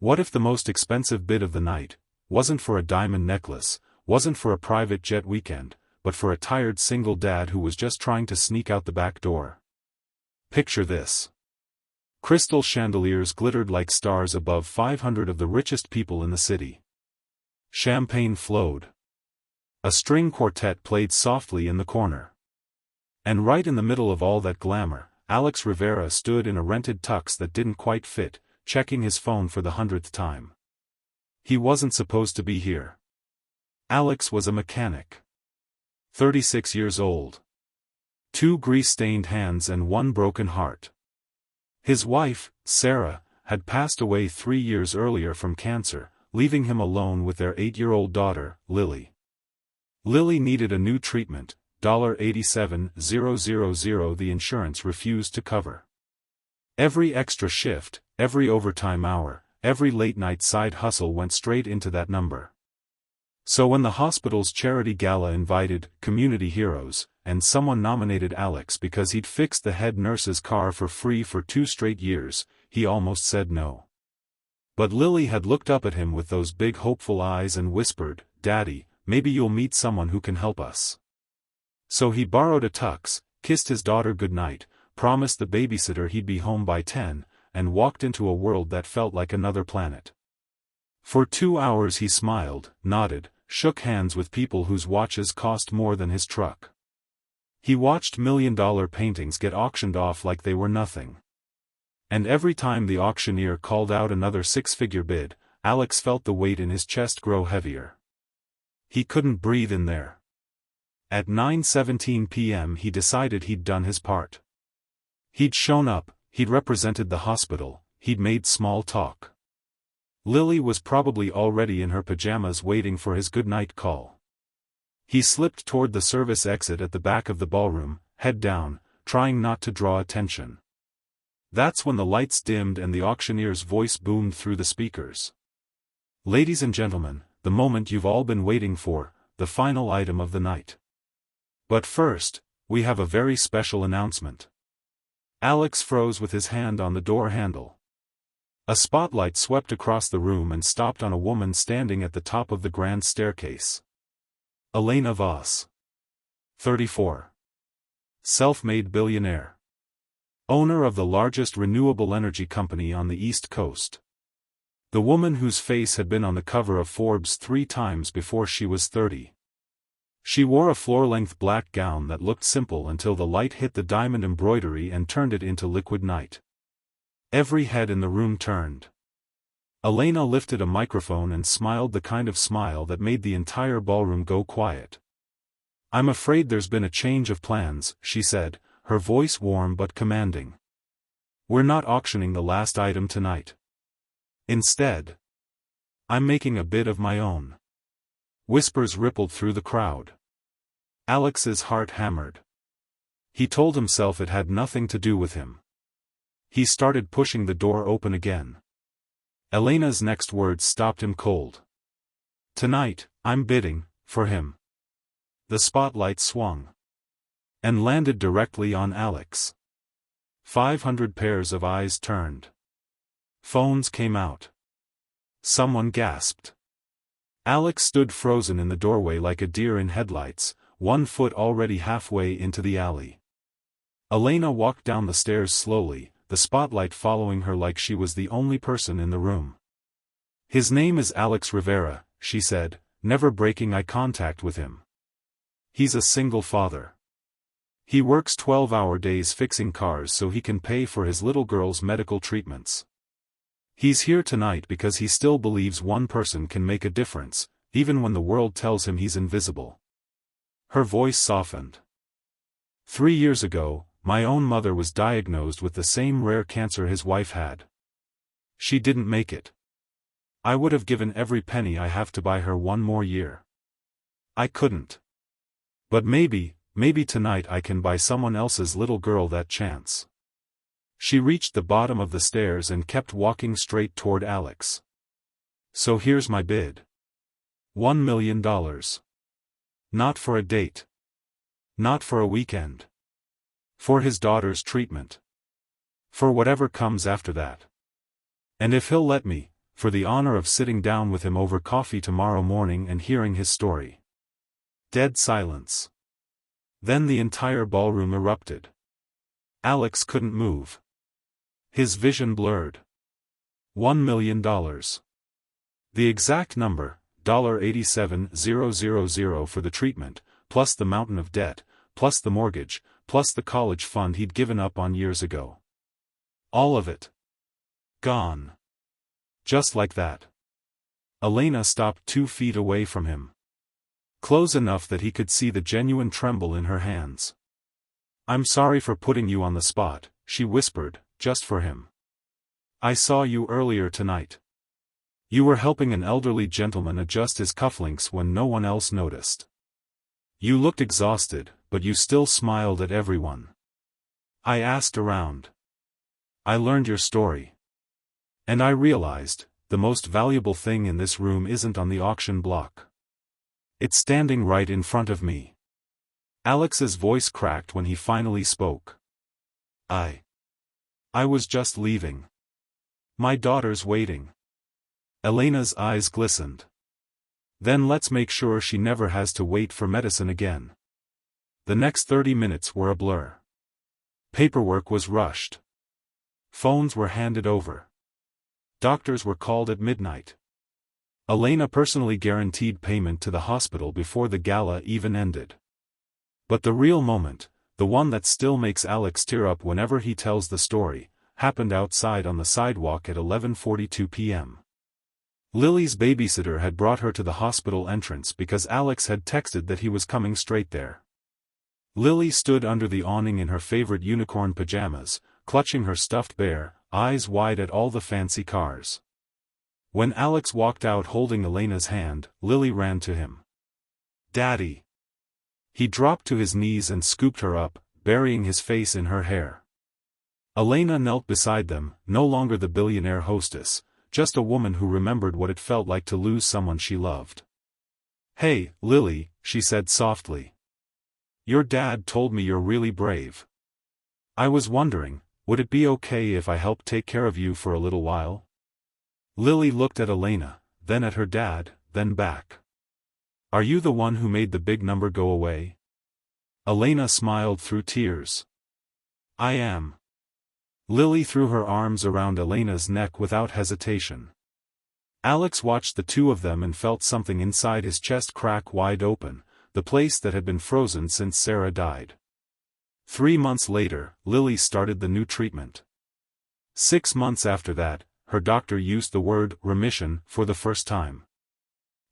What if the most expensive bid of the night wasn't for a diamond necklace, wasn't for a private jet weekend, but for a tired single dad who was just trying to sneak out the back door? Picture this. Crystal chandeliers glittered like stars above 500 of the richest people in the city. Champagne flowed. A string quartet played softly in the corner. And right in the middle of all that glamour, Alex Rivera stood in a rented tux that didn't quite fit, checking his phone for the 100th time. He wasn't supposed to be here. Alex was a mechanic. 36 years old. 2 grease-stained hands and 1 broken heart. His wife, Sarah, had passed away 3 years earlier from cancer, leaving him alone with their 8-year-old daughter, Lily. Lily needed a new treatment, $87,000 the insurance refused to cover. Every extra shift, every overtime hour, every late-night side hustle went straight into that number. So when the hospital's charity gala invited community heroes, and someone nominated Alex because he'd fixed the head nurse's car for free for 2 straight years, he almost said no. But Lily had looked up at him with those big hopeful eyes and whispered, "Daddy, maybe you'll meet someone who can help us." So he borrowed a tux, kissed his daughter goodnight, promised the babysitter he'd be home by 10, and walked into a world that felt like another planet. For 2 hours he smiled, nodded, shook hands with people whose watches cost more than his truck. He watched million-dollar paintings get auctioned off like they were nothing. And every time the auctioneer called out another 6-figure bid, Alex felt the weight in his chest grow heavier. He couldn't breathe in there. At 9:17 p.m. he decided he'd done his part. He'd shown up, he'd represented the hospital, he'd made small talk. Lily was probably already in her pajamas waiting for his goodnight call. He slipped toward the service exit at the back of the ballroom, head down, trying not to draw attention. That's when the lights dimmed and the auctioneer's voice boomed through the speakers. "Ladies and gentlemen, the moment you've all been waiting for, the final item of the night. But first, we have a very special announcement." Alex froze with his hand on the door handle. A spotlight swept across the room and stopped on a woman standing at the top of the grand staircase. Elena Voss. 34. Self-made billionaire. Owner of the largest renewable energy company on the East Coast. The woman whose face had been on the cover of Forbes 3 times before she was 30. She wore a floor-length black gown that looked simple until the light hit the diamond embroidery and turned it into liquid night. Every head in the room turned. Elena lifted a microphone and smiled the kind of smile that made the entire ballroom go quiet. "I'm afraid there's been a change of plans," she said, her voice warm but commanding. "We're not auctioning the last item tonight. Instead, I'm making a bid of my own." Whispers rippled through the crowd. Alex's heart hammered. He told himself it had nothing to do with him. He started pushing the door open again. Elena's next words stopped him cold. "Tonight, I'm bidding for him." The spotlight swung. And landed directly on Alex. 500 pairs of eyes turned. Phones came out. Someone gasped. Alex stood frozen in the doorway like a deer in headlights, 1 foot already halfway into the alley. Elena walked down the stairs slowly, the spotlight following her like she was the only person in the room. "His name is Alex Rivera," she said, never breaking eye contact with him. "He's a single father. He works 12-hour days fixing cars so he can pay for his little girl's medical treatments. He's here tonight because he still believes one person can make a difference, even when the world tells him he's invisible." Her voice softened. 3 years ago, my own mother was diagnosed with the same rare cancer his wife had. She didn't make it. I would have given every penny I have to buy her 1 more year. I couldn't. But maybe tonight I can buy someone else's little girl that chance. She reached the bottom of the stairs and kept walking straight toward Alex. "So here's my bid. $1 million. Not for a date. Not for a weekend. For his daughter's treatment. For whatever comes after that. And if he'll let me, for the honor of sitting down with him over coffee tomorrow morning and hearing his story. Dead silence. Then the entire ballroom erupted. Alex couldn't move. His vision blurred. $1 million. The exact number, $87,000 for the treatment, plus the mountain of debt, plus the mortgage, plus the college fund he'd given up on years ago. All of it. Gone. Just like that. Elena stopped 2 feet away from him. Close enough that he could see the genuine tremble in her hands. "I'm sorry for putting you on the spot," she whispered, just for him. "I saw you earlier tonight. You were helping an elderly gentleman adjust his cufflinks when no one else noticed. You looked exhausted, but you still smiled at everyone. I asked around. I learned your story. And I realized, the most valuable thing in this room isn't on the auction block. It's standing right in front of me." Alex's voice cracked when he finally spoke. I was just leaving. My daughter's waiting." Elena's eyes glistened. "Then let's make sure she never has to wait for medicine again." The next 30 minutes were a blur. Paperwork was rushed. Phones were handed over. Doctors were called at midnight. Elena personally guaranteed payment to the hospital before the gala even ended. But the real moment, the one that still makes Alex tear up whenever he tells the story, happened outside on the sidewalk at 11:42 p.m. Lily's babysitter had brought her to the hospital entrance because Alex had texted that he was coming straight there. Lily stood under the awning in her favorite unicorn pajamas, clutching her stuffed bear, eyes wide at all the fancy cars. When Alex walked out holding Elena's hand, Lily ran to him. "Daddy!" He dropped to his knees and scooped her up, burying his face in her hair. Elena knelt beside them, no longer the billionaire hostess, just a woman who remembered what it felt like to lose someone she loved. "Hey, Lily," she said softly. "Your dad told me you're really brave. I was wondering, would it be okay if I helped take care of you for a little while?" Lily looked at Elena, then at her dad, then back. "Are you the one who made the big number go away?" Elena smiled through tears. "I am." Lily threw her arms around Elena's neck without hesitation. Alex watched the two of them and felt something inside his chest crack wide open, the place that had been frozen since Sarah died. 3 months later, Lily started the new treatment. 6 months after that, her doctor used the word remission for the first time.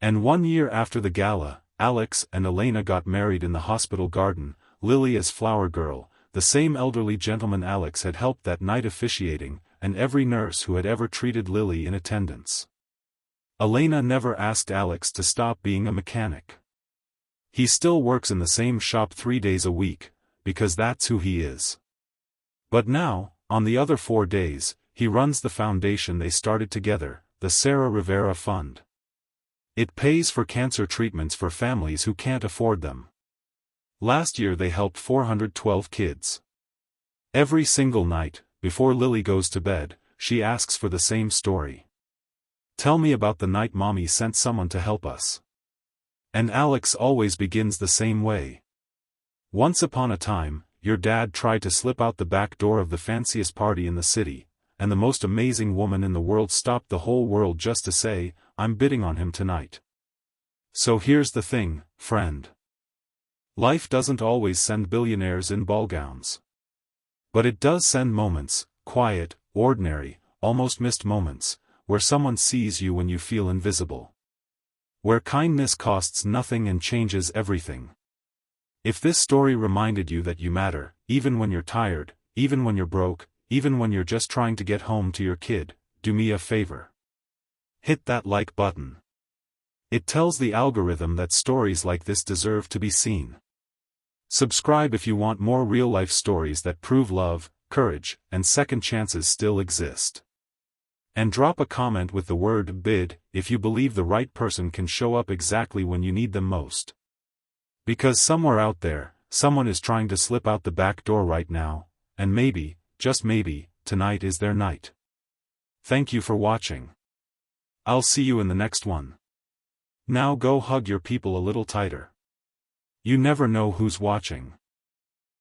And 1 year after the gala, Alex and Elena got married in the hospital garden, Lily as flower girl, the same elderly gentleman Alex had helped that night officiating, and every nurse who had ever treated Lily in attendance. Elena never asked Alex to stop being a mechanic. He still works in the same shop 3 days a week, because that's who he is. But now, on the other 4 days, he runs the foundation they started together, the Sarah Rivera Fund. It pays for cancer treatments for families who can't afford them. Last year they helped 412 kids. Every single night, before Lily goes to bed, she asks for the same story. "Tell me about the night Mommy sent someone to help us." And Alex always begins the same way. "Once upon a time, your dad tried to slip out the back door of the fanciest party in the city, and the most amazing woman in the world stopped the whole world just to say, 'I'm bidding on him tonight.' So here's the thing, friend. Life doesn't always send billionaires in ball gowns. But it does send moments, quiet, ordinary, almost missed moments, where someone sees you when you feel invisible. Where kindness costs nothing and changes everything. If this story reminded you that you matter, even when you're tired, even when you're broke, even when you're just trying to get home to your kid, do me a favor. Hit that like button. It tells the algorithm that stories like this deserve to be seen. Subscribe if you want more real-life stories that prove love, courage, and second chances still exist. And drop a comment with the word bid if you believe the right person can show up exactly when you need them most. Because somewhere out there, someone is trying to slip out the back door right now, and maybe, just maybe, tonight is their night. Thank you for watching. I'll see you in the next one. Now go hug your people a little tighter. You never know who's watching.